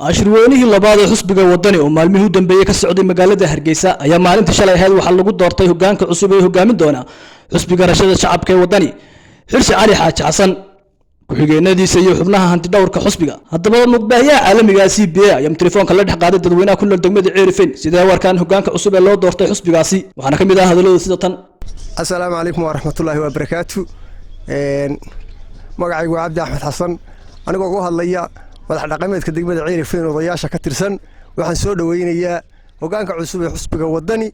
ashirweynihii labaad ee xusbiga wadani oo maalmihii u dambeeyay ka socday magaalada Hargeysa ayaa maalintii shalay ahayd waxa lagu doortay hogaanka cusub ee hogaamin doona xusbiga rashada shacabka ee wadani Xirsi Cali Xaaji Xasan ku-xigeenadiisa iyo xubnaha hanti dhawrka xusbiga haddaba muqbaahiyaha caalamiga CBA ayaa telefoonka la dhex qaaday dadweynaha ku nool degmada Ceerifen sidoo warkaan hogaanka cusub ee loo doortay xusbigaasi waxaana kamid ah hadalada sida tan assalaamu calaykum wa rahmatullaahi wa barakaatu magacaygu Cabdi Axmed Xasan anigoo ugu hadlaya madax dhaqameedka degmada Ceerifen odayaasha ka tirsan waxaan soo dhaweynayaa hogaanka cusub ee xusbiga wadani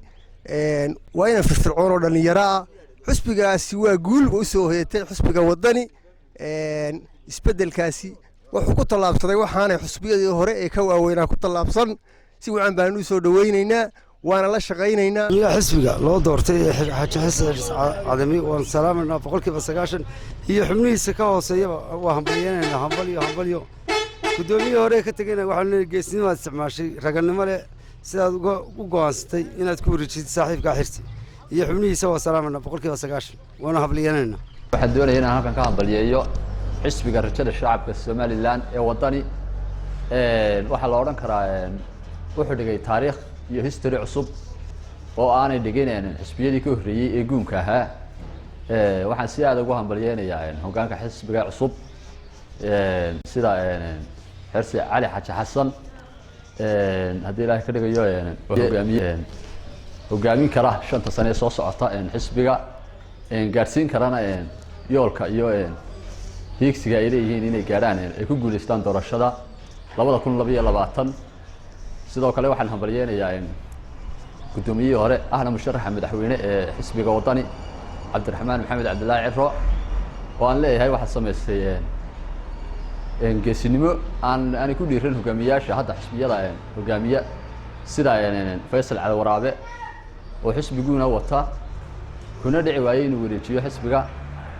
waa inaan firfircoon oo dhalinyaro ah xusbigaasi waa guul u soo heetay xusbiga wadani isbedelkaasi wuxuu ku talaabsaday waxaanay xusbiyadii hore ee ka waaweynaa ku talaabsan si wacan baan u soo dhaweynaynaa waana la shaqaynaynaa xisbiga loo doortay Xaaji Xasan Cadami waan salaamayna boqolkiiba 90 iyo xubnihiisa ka hooseeya waa hambalyeynayna hambalyo gudoomiye hore ka tagayna waxaan geesnimada isticmaashay raganimo leh sidaad u go'aansatay inaad ku wareejid saaxiibka Xirsi iyo xubnihiisa waa salaamayna boqolkiiba 90 waana hambalyeynayna waxaan doonayaa inaan halkan ka hambalyeeyo xisbiga rajada shacabka Soomaaliland ee wadani waxa la oran karaa wuxuu dhigay taariikh iyo history cusub oo aanay dhiganeen xisbiyadii ka horreeyay ee guunka ahaa waxaan si aad ugu hambalyeynayaa hogaanka xisbiga cusub sida Xirsi Cali Xaaji Xasan haddii ilaahay ka dhigayo hogaamin kara 5 sano ee soo socota xisbiga gaarsiin karana yoolka iyo hiigsiga ay leeyihiin inay gaaraan ay ku guuleystaan doorashada 2022 sidoo kale waxaan hambalyeynayaa gudoomiyihii hore ahna musharaxa madaxweyne ee xisbiga wadani Cabdiraxmaan Maxamed Cabdilaahi Ciro oo aan leeyahay waxa sameystay geesinimo aan ku dhiiran hogaamiyaasha hadda xisbiyada hogaamiya sida Faysal Cali Waraabe oo xisbiguna wata kuna dhici waayay inuu wareejiyo xisbiga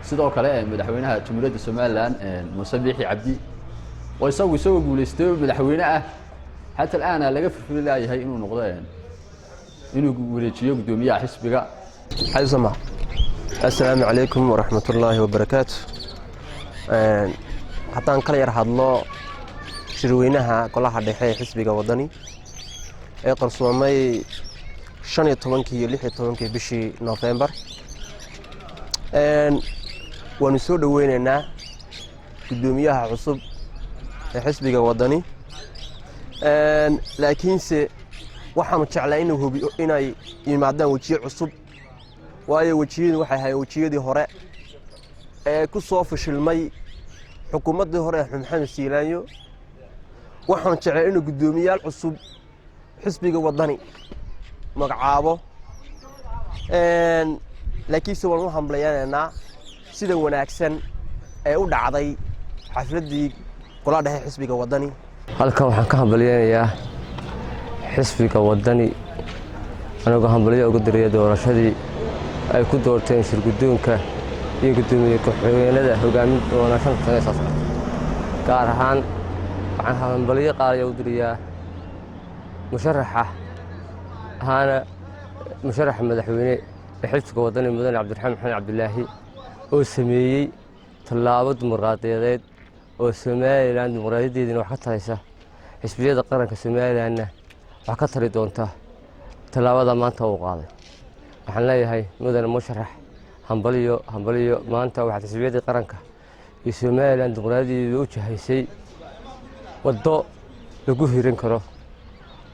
sidoo kale madaxweynaha Jamhuuriyadda Soomaaliland Muuse Biixi Cabdi oo isagoo guuleystay madaxweyne ah حتى الآن لقى في الله هي إنه نقضين إنه وريتشيو قدومية حسبك حي سمع السلام عليكم ورحمة الله وبركاته حتى أنقل يرحض الله شروينها كل أحد يحيي حسبك وضني قرصوا ماي شن يتمنكي يلحي يتمنكي بشي نوفمبر ونسود ويننا قدومية عصب حسبك وضني laakiinse waxaan jeclaa inuu hubiyo inay yimaadaan wajiyo cusub waayo wajiyadu waxay ahaayeen wajiyadii hore ee ku soo fashilmay xukuumadii hore ee Maxamed Siilaanyo waxaan jeclaa inuu gudoomiyaal cusub xisbiga wadani magacaabo laakiinse waan u hambalyeynaa sida wanaagsan ee u dhacday xafladii golaha dhexe xisbiga wadani halkan waxaan ka hambalyeeyaa xisbiga wadani anagoo hambalyo ugu diray doorashadii ay ku doorteen shirgudoonka iyo gudoomiye ku-xigeenada hogaamin doona 5 sano soo socota gaar ahaan waxaan hambalyo qaaliyo u dirayaa musharaxa madaxweyne ee xisbiga wadani mudane Cabdiraxmaan Maxamed Cabdilaahi oo sameeyay tallaabo dimuqraadiyadeed oo Soomaaliland dimuqraadiyadeedina wax ka taraysa xisbiyada qaranka Soomaalilandna wax ka tari doonta tallaabada maanta uu qaaday waxaan leeyahay mudane musharax hambalyo maanta waxa xisbiyada qaranka iyo Soomaaliland dimuqraadiyadeedu u jahaysay wado lagu hirin karo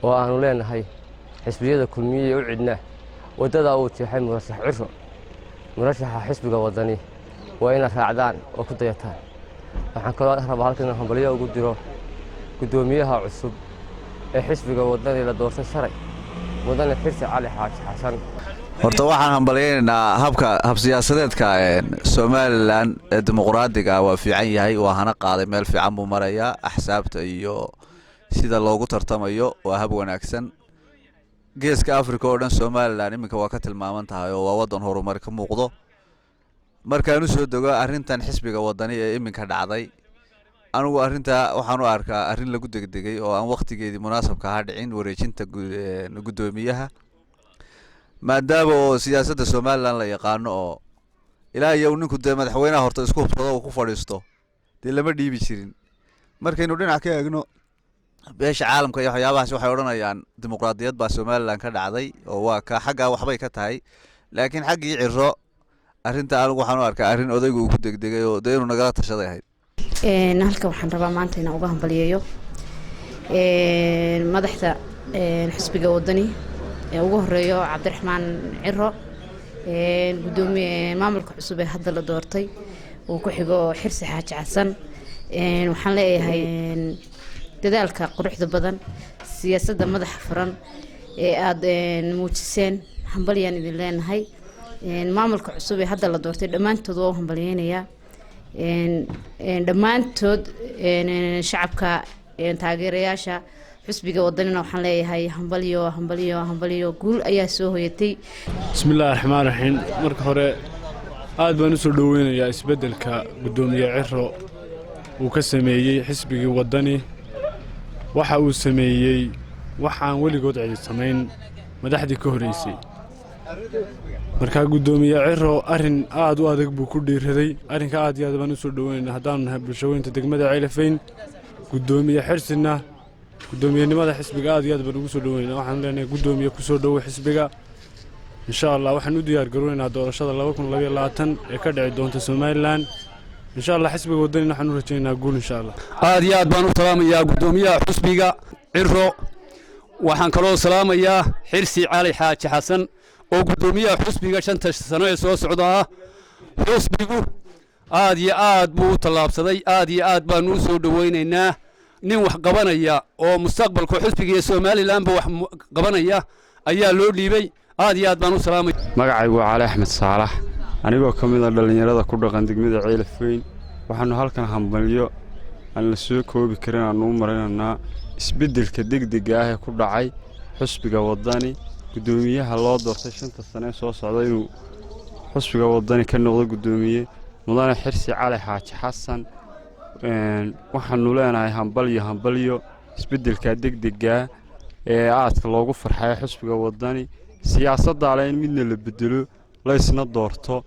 oo aanu leenahay xisbiyada kulmiye u cidna wadada uu jeexay murashaxa xisbiga wadani waa in raacdaan oo ku dayataan waxaan kaloo rabaa halkan hambalyo ugu diro gudoomiyaha cusub ee xisbiga wadani la doortay shalay mudane Xirsi Cali Xaaji Xasan horta waxaan hambalyeynaa hab siyaasadeedka Soomaaliland ee dimuqraadiga waa fiican yahay waa hana qaaday meel fiican buu marayaa axsaabta iyo sida loogu tartamayo waa hab wanaagsan geeska Afrika oo dhan Soomaaliland iminka waa ka tilmaaman tahay oo waa wadan horumar ka muuqdo markaan u soo dago arrintan xisbiga wadani ee iminka dhacday anigu arrinta waxaan u arkaa arrin lagu degdegay oo aan waqtigeedii munaasabka ah dhicin wareejinta gudoomiyaha maadaama siyaasadda Soomaaliland la yaqaano oo ilaahay uu ninku madaxweynaha horta isku hubsado oo ku fadhiisto dee lama dhiibi jirin markaynu dhinac ka eegno beesha caalamka iyo waxyaabahaas waxay odhanayaan dimuqraadiyad baa somalilan ka dhacday oo waa ka xaggaa waxbay ka tahay laakiin xaggii ciro arrinta anigu waxaan u arkaa arrin odaygu uu ku degdegay oo dee inuu nagala tashaday ahayd halkan waxaan rabaa maanta inaan uga hambaliyeeyo madaxda xisbiga wadani ee ugu horeeyo cabdiraxmaan ciro gudoomiye maamulka cusub ee hadda la doortay uu ku xigo xirsi xaaji xasan waxaan leeyahay dadaalka quruxda badan siyaasadda madaxa furan ee aad muujiseen hambalyaan idin leenahay maamulka cusub ee hadda la doortay dhammaantood waa u hambalyeynayaa dhammaantood shacabka taageerayaasha xisbiga wadanina waxaan leeyahay hambalyo hambalyo hambalyo guul ayaa soo hoyatay bismillaahi raxmaan raxiim marka hore aad baan u soo dhoweynayaa isbeddelka gudoomiye ciro uu ka sameeyey xisbigii wadani waxa uu sameeyey waxaan weligood cidi samayn madaxdii ka horeysay markaa gudoomiye ciro arrin aad u adag buu ku dhiiraday arrinka aad iyo aad baan u soo dhoweynaynaa haddaanu nahay bulshaweynta degmada ceelafeyn gudoomiye xirsina gudoomiyenimada xisbiga aad iyo aad baan ugu soo dhoweynaynaa waxaan leenahay gudoomiye ku soo dhowo xisbiga insha allah waxaan u diyaar garoonaynaa doorashada 2022 ee ka dhici doonta somalilan insha allah xisbiga wadanina waxaan u rajaynaynaa guul insha allah aad iyo aad baan u salaamayaa gudoomiyaha xisbiga ciro waxaan kaloo salaamayaa xirsi cali xaaji xasan oo gudoomiyaha xisbiga 5 sano ee soo socda xisbigu aad iyo aad buu u tallaabsaday aad iyo aad baan u soo dhaweynaynaa nin wax qabanaya oo mustaqbalka xisbiga Soomaaliland wax qabanaya ayaa loo dhiibay aad iyo aad baan u salaamay magacaygu waa Cali Axmed Saalax anigoo kamid ah dhalinyarada ku dhaqan degmada Ceelafeyn waxaanu halkan hambalyo aan la soo koobi karin aan u marayna isbeddelka degdega ah ee ku dhacay xisbiga wadani gudoomiyaha loo doortay 5 sano soo socda inuu xisbiga wadani ka noqdo gudoomiye mudane xirsi cali xaaji xasan waxaanu leenahay hambalyo isbeddelka degdega ee aadka loogu farxay xisbiga wadani siyaasadda in midna la bedelo la isna doorto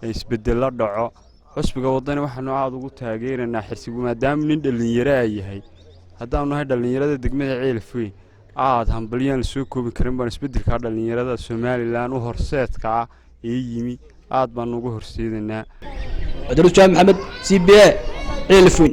isbeddel la dhaco xisbiga wadani waxaanu aad ugu taageeranaa xirsigu maadaama nin dhalinyaro ah yahay haddaanu nahay dhalinyarada degmada Ceelafeyn aad hambalyaan la soo koobi karin baan isbeddelka dhalinyarada Soomaaliland u horseedka ah ee yimi aad baan ugu horseedanaa Abdul Jaam Maxamed CBA Ceelafeyn